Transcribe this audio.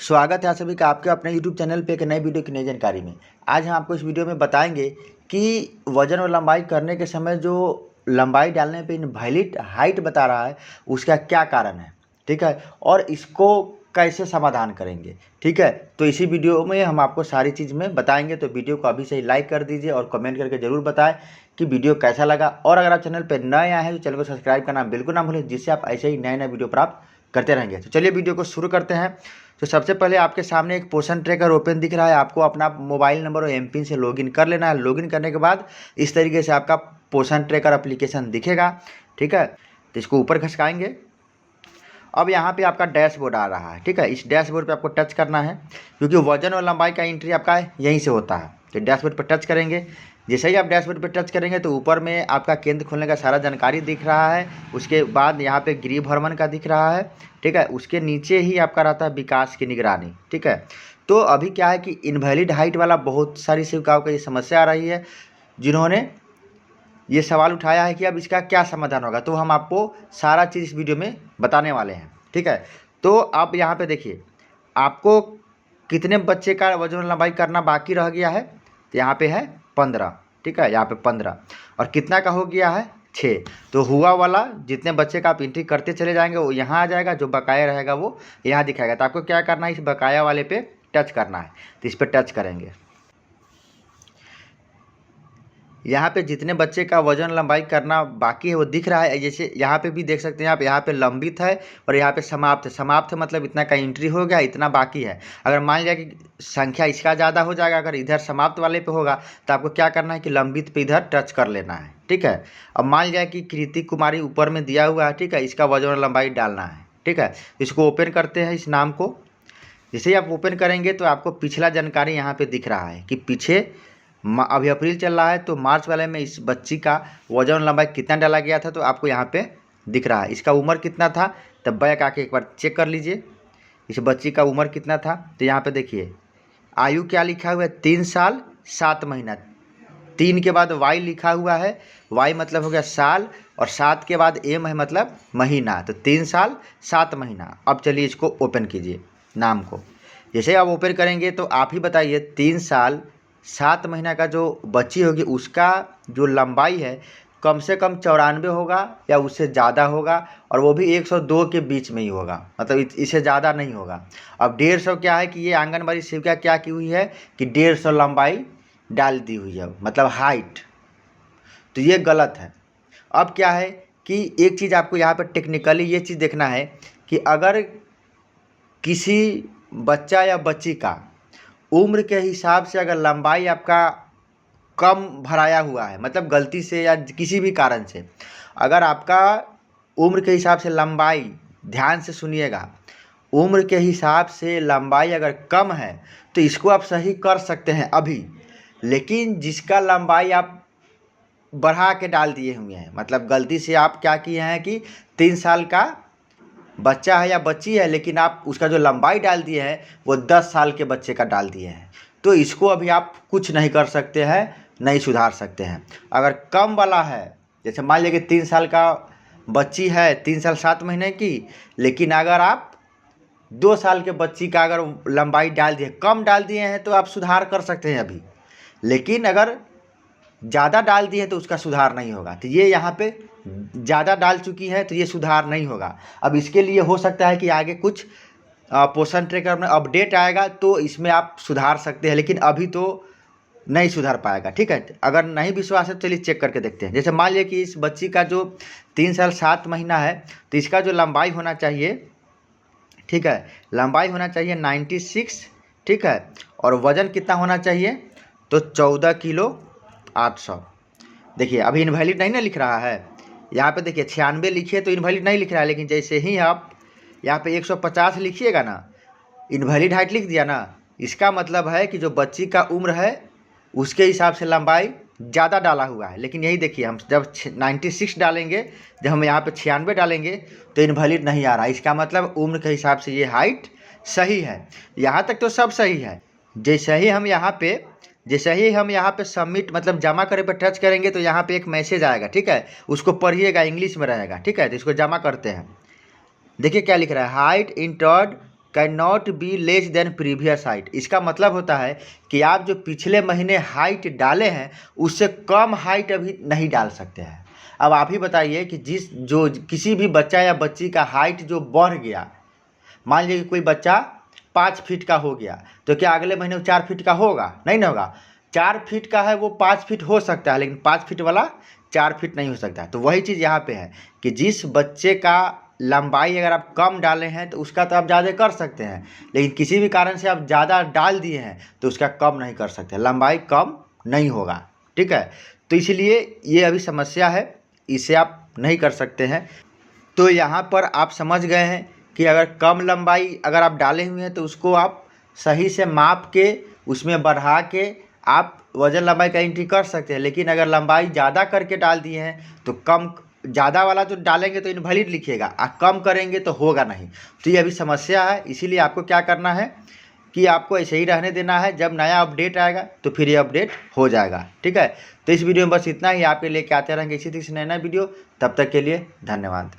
स्वागत है आप सभी का आपके अपने YouTube चैनल पे एक नई वीडियो की नई जानकारी में। आज हम आपको इस वीडियो में बताएंगे कि वजन और लंबाई करने के समय जो लंबाई डालने पे इनवैलिड हाइट बता रहा है उसका क्या कारण है, ठीक है, और इसको कैसे समाधान करेंगे, ठीक है। तो इसी वीडियो में हम आपको सारी चीज़ में बताएंगे, तो वीडियो को अभी से ही लाइक कर दीजिए और कमेंट करके ज़रूर बताएं कि वीडियो कैसा लगा। और अगर आप चैनल पर नए आए हैं तो चैनल को सब्सक्राइब करना बिल्कुल ना भूलें, जिससे आप ऐसे ही नए नए वीडियो प्राप्त करते रहेंगे। तो चलिए वीडियो को शुरू करते हैं। तो सबसे पहले आपके सामने एक पोर्शन ट्रैकर ओपन दिख रहा है। आपको अपना मोबाइल नंबर और एमपिन से लॉगिन कर लेना है। लॉगिन करने के बाद इस तरीके से आपका पोर्शन ट्रैकर एप्लीकेशन दिखेगा, ठीक है। तो इसको ऊपर खसकाएंगे। अब यहाँ पे आपका डैशबोर्ड आ रहा है, ठीक है। इस डैशबोर्ड पे आपको टच करना है क्योंकि वजन और लंबाई का एंट्री आपका यहीं से होता है। तो डैशबोर्ड पर टच करेंगे। जैसे ही आप डैशबोर्ड पर टच करेंगे तो ऊपर में आपका केंद्र खोलने का सारा जानकारी दिख रहा है। उसके बाद यहाँ पे गृह भ्रमण का दिख रहा है, ठीक है। उसके नीचे ही आपका रहता है विकास की निगरानी, ठीक है। तो अभी क्या है कि इनवैलिड हाइट वाला बहुत सारी सेविकाओं को ये समस्या आ रही है, जिन्होंने ये सवाल उठाया है कि अब इसका क्या समाधान होगा। तो हम आपको सारा चीज़ इस वीडियो में बताने वाले हैं, ठीक है। तो आप यहाँ पे देखिए, आपको कितने बच्चे का वजन और लंबाई करना बाकी रह गया है। तो यहाँ पे है 15, ठीक है। यहाँ पे 15 और कितना का हो गया है 6। तो हुआ वाला जितने बच्चे का आप एंट्री करते चले जाएंगे वो यहाँ आ जाएगा, जो बकाया रहेगा वो यहाँ दिखाएगा। तो आपको क्या करना है, इस बकाया वाले पे टच करना है। तो इस पर टच करेंगे। यहाँ पे जितने बच्चे का वजन लंबाई करना बाकी है वो दिख रहा है। जैसे यहाँ पे भी देख सकते हैं आप, यहाँ पे लंबित है और यहाँ पे समाप्त है। समाप्त मतलब इतना का एंट्री हो गया, इतना बाकी है। अगर मान लिया कि संख्या इसका ज़्यादा हो जाएगा, अगर इधर समाप्त वाले पे होगा तो आपको क्या करना है कि लंबित पे इधर टच कर लेना है, ठीक है। अब मान लिया कि कृति कुमारी ऊपर में दिया हुआ है, ठीक है, इसका वजन और लंबाई डालना है, ठीक है। इसको ओपन करते हैं, इस नाम को। जैसे ही आप ओपन करेंगे तो आपको पिछला जानकारी यहाँ पे दिख रहा है कि पीछे अभी अप्रैल चल रहा है तो मार्च वाले में इस बच्ची का वजन और लंबाई कितना डाला गया था, तो आपको यहाँ पे दिख रहा है। इसका उम्र कितना था, तब बैक आके एक बार चेक कर लीजिए इस बच्ची का उम्र कितना था। तो यहाँ पे देखिए आयु क्या लिखा हुआ है, 3 साल 7 महीना। 3 के बाद वाई लिखा हुआ है, वाई मतलब हो गया साल, और 7 के बाद एम है मतलब महीना। तो 3 साल 7 महीना। अब चलिए इसको ओपन कीजिए नाम को। जैसे आप ओपन करेंगे तो आप ही बताइए 3 साल 7 महीना का जो बच्ची होगी उसका जो लंबाई है कम से कम 94 होगा या उससे ज़्यादा होगा, और वो भी 102 के बीच में ही होगा, मतलब इससे ज़्यादा नहीं होगा। अब 150 क्या है कि ये आंगनबाड़ी सेविका क्या की हुई है कि 150 लंबाई डाल दी हुई है, मतलब हाइट। तो ये गलत है। अब क्या है कि एक चीज़ आपको यहाँ पर टेक्निकली ये चीज़ देखना है कि अगर किसी बच्चा या बच्ची का उम्र के हिसाब से अगर लंबाई आपका कम भराया हुआ है, मतलब गलती से या किसी भी कारण से, अगर आपका उम्र के हिसाब से लंबाई, ध्यान से सुनिएगा, उम्र के हिसाब से लंबाई अगर कम है तो इसको आप सही कर सकते हैं अभी। लेकिन जिसका लंबाई आप बढ़ा के डाल दिए हुए हैं, मतलब गलती से आप क्या किए हैं कि 3 साल का बच्चा है या बच्ची है, लेकिन आप उसका जो लंबाई डाल दिए हैं वो 10 साल के बच्चे का डाल दिए हैं, तो इसको अभी आप कुछ नहीं कर सकते हैं, नहीं सुधार सकते हैं। अगर कम वाला है, जैसे मान लीजिए कि 3 साल का बच्ची है, 3 साल 7 महीने की, लेकिन अगर आप 2 साल के बच्ची का अगर लंबाई डाल दिए, कम डाल दिए हैं, तो आप सुधार कर सकते हैं अभी। लेकिन अगर ज़्यादा डाल दिए तो उसका सुधार नहीं होगा। तो ये यहाँ पे ज़्यादा डाल चुकी है तो ये सुधार नहीं होगा। अब इसके लिए हो सकता है कि आगे कुछ पोषण ट्रैकर में अपडेट आएगा तो इसमें आप सुधार सकते हैं, लेकिन अभी तो नहीं सुधार पाएगा, ठीक है। अगर नहीं विश्वास है तो चलिए चेक करके देखते हैं। जैसे मान लिया कि इस बच्ची का जो 3 साल 7 महीना है तो इसका जो लंबाई होना चाहिए, ठीक है, लंबाई होना चाहिए 96, ठीक है, और वज़न कितना होना चाहिए, तो 14 किलो 800। देखिए अभी इनवैलिड नहीं ना लिख रहा है, यहाँ पे देखिए 96 लिखिए तो इनवैलिड नहीं लिख रहा है, लेकिन जैसे ही आप यहाँ पे 150 लिखिएगा ना, इनवैलिड हाइट लिख दिया ना, इसका मतलब है कि जो बच्ची का उम्र है उसके हिसाब से लंबाई ज़्यादा डाला हुआ है। लेकिन यही देखिए हम जब 96 डालेंगे, जब हम यहाँ पे 96 डालेंगे तो इनवैलिड नहीं आ रहा। इसका मतलब उम्र के हिसाब से ये हाइट सही है। यहाँ तक तो सब सही है। जैसे ही हम यहाँ पे सबमिट मतलब जमा करे पर टच करेंगे तो यहाँ पे एक मैसेज आएगा, ठीक है, उसको पढ़िएगा, इंग्लिश में रहेगा, ठीक है। तो इसको जमा करते हैं। देखिए क्या लिख रहा है, height entered can not be less than previous height. इसका मतलब होता है कि आप जो पिछले महीने हाइट डाले हैं उससे कम हाइट अभी नहीं डाल सकते हैं। अब आप ही बताइए कि किसी भी बच्चा या बच्ची का हाइट जो बढ़ गया, मान लीजिए कोई बच्चा 5 फीट का हो गया, तो क्या अगले महीने वो 4 फीट का होगा? नहीं ना होगा। 4 फीट का है वो 5 फीट हो सकता है, लेकिन 5 फीट वाला 4 फीट नहीं हो सकता। तो वही चीज़ यहाँ पे है कि जिस बच्चे का लंबाई अगर आप कम डाले हैं तो उसका तो आप ज़्यादा कर सकते हैं, लेकिन किसी भी कारण से आप ज़्यादा डाल दिए हैं तो उसका कम नहीं कर सकते, लंबाई कम नहीं होगा। ठीक है, तो इसलिए ये अभी समस्या है, इसे आप नहीं कर सकते हैं। तो यहाँ पर आप समझ गए हैं कि अगर कम लंबाई अगर आप डाले हुए हैं तो उसको आप सही से माप के उसमें बढ़ा के आप वजन लंबाई का एंट्री कर सकते हैं। लेकिन अगर लंबाई ज़्यादा करके डाल दिए हैं तो कम, ज़्यादा वाला जो डालेंगे तो इनवैलिड लिखिएगा, और कम करेंगे तो होगा नहीं। तो ये अभी समस्या है, इसीलिए आपको क्या करना है कि आपको ऐसे ही रहने देना है। जब नया अपडेट आएगा तो फिर ये अपडेट हो जाएगा। ठीक है, तो इस वीडियो में बस इतना ही, आपके लेके आते रहेंगे इसी तरह से नया वीडियो। तब तक के लिए धन्यवाद।